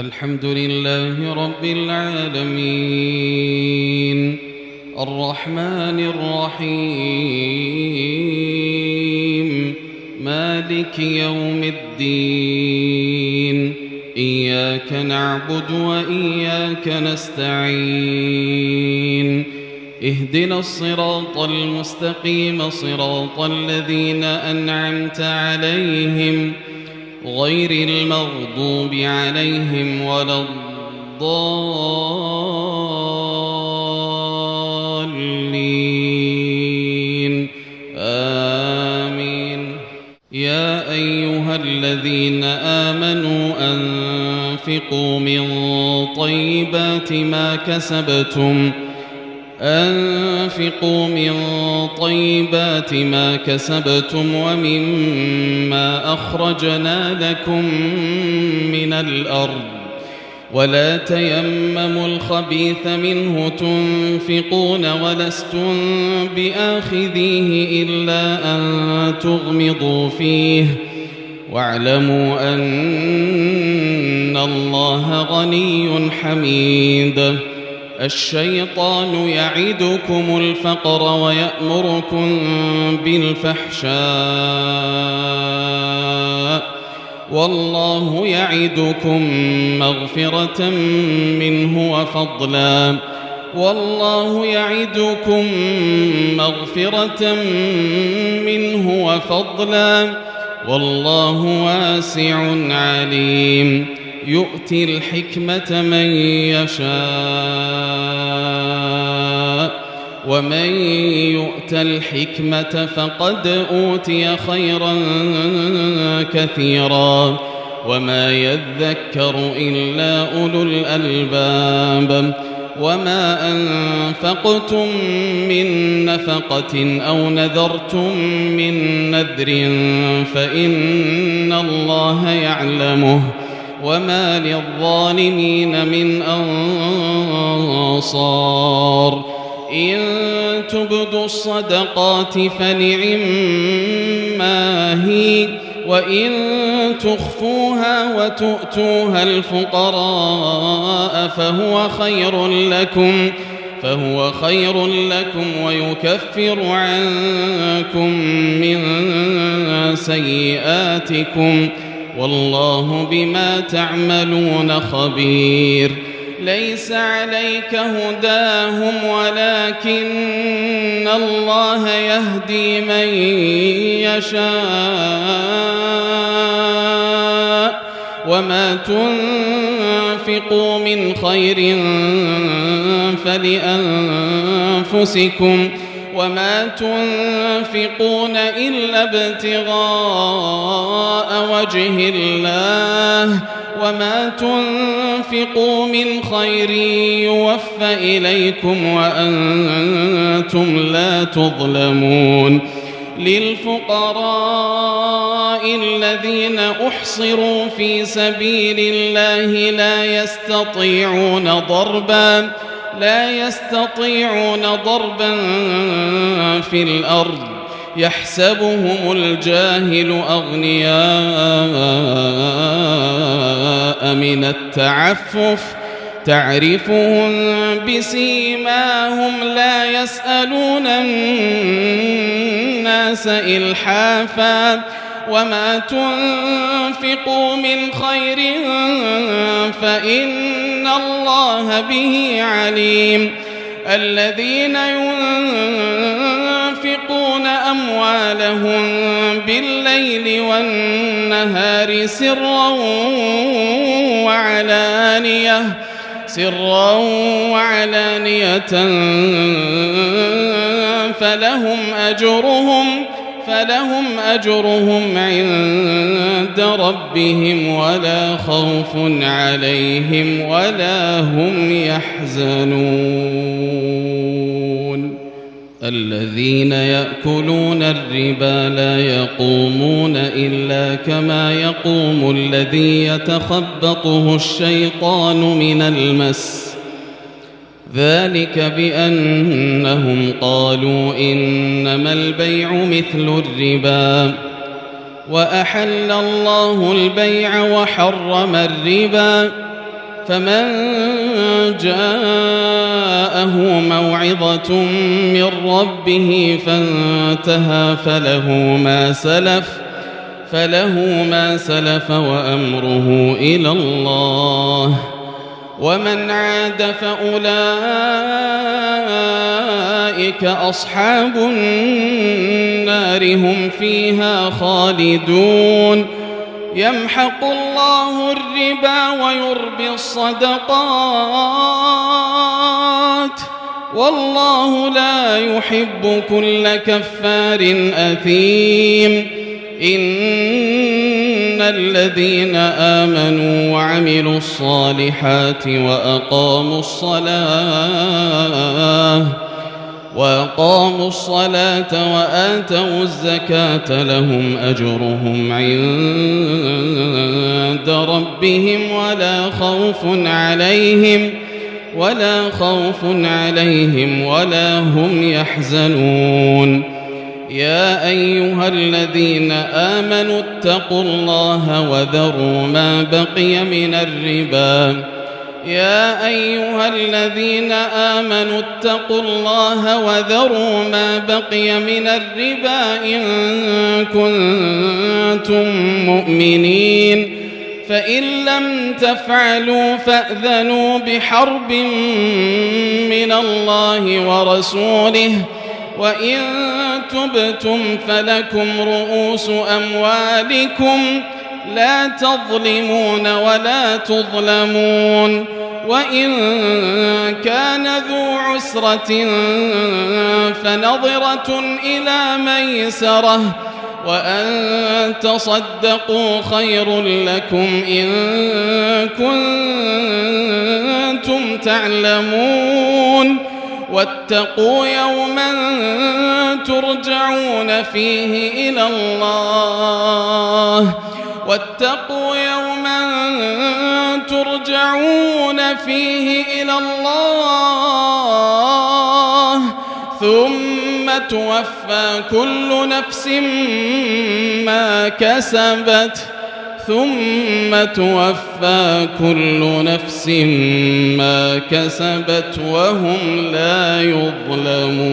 الحمد لله رب العالمين الرحمن الرحيم مالك يوم الدين إياك نعبد وإياك نستعين اهدنا الصراط المستقيم صراط الذين أنعمت عليهم غير المغضوب عليهم ولا الضالين آمين. يا أيها الذين آمنوا أنفقوا من طيبات ما كسبتم ومما أخرجنا لكم من الأرض ولا تيمموا الخبيث منه تنفقون ولستم بآخذيه إلا أن تغمضوا فيه واعلموا أن الله غني حميد. الشيطان يعدكم الفقر ويأمركم بالفحشاء والله يعدكم مغفرة منه وفضلا والله واسع عليم. يؤتي الحكمة من يشاء ومن يؤت الحكمة فقد أوتي خيرا كثيرا وما يذكر إلا أولو الألباب. وما أنفقتم من نفقة أو نذرتم من نذر فإن الله يعلمه وما للظالمين من أنصار. إن تبدوا الصدقات فنعما هي وإن تخفوها وتؤتوها الفقراء فهو خير لكم ويكفر عنكم من سيئاتكم والله بما تعملون خبير. ليس عليك هداهم ولكن الله يهدي من يشاء وما تنفقوا من خير فلأنفسكم وما تنفقون إلا ابتغاء وجه الله وما تنفقوا من خير يوفى إليكم وأنتم لا تظلمون. للفقراء الذين أحصروا في سبيل الله لا يستطيعون ضربا في الأرض يحسبهم الجاهل أغنياء من التعفف تعرفهم بسيماهم لا يسألون الناس إلحافا وما تنفقوا من خير فإن الله به عليم. الذين ينفقون أموالهم بالليل والنهار سرا وعلانية فلهم أجرهم عند ربهم ولا خوف عليهم ولا هم يحزنون. الذين يأكلون الربا لا يقومون إلا كما يقوم الذي يتخبطه الشيطان من المس ذلك بأنهم قالوا إنما البيع مثل الربا وأحل الله البيع وحرم الربا فمن جاءه موعظة من ربه فانتهى فله ما سلف وأمره إلى الله، ومن عاد فأولئك أصحاب النار هم فيها خالدون. يمحق الله الربا ويربي الصدقات والله لا يحب كل كفار أثيم. إن الذين آمنوا وعملوا الصالحات وأقاموا الصلاة وآتوا الزكاة لهم أجرهم عند ربهم ولا خوف عليهم ولا هم يحزنون. يا أيها الذين آمنوا اتقوا الله وذروا ما بقي من الربا إن كنتم مؤمنين، فإن لم تفعلوا فأذنوا بحرب من الله ورسوله، وإن تبتم فلكم رؤوس أموالكم لا تظلمون ولا تظلمون. وإن كان ذو عسرة فنظرة إلى ميسرة، وأن تصدقوا خير لكم إن كنتم تعلمون. واتقوا يوما ترجعون فيه إلى الله ثم توفى كل نفس ما كسبت وهم لا يظلمون.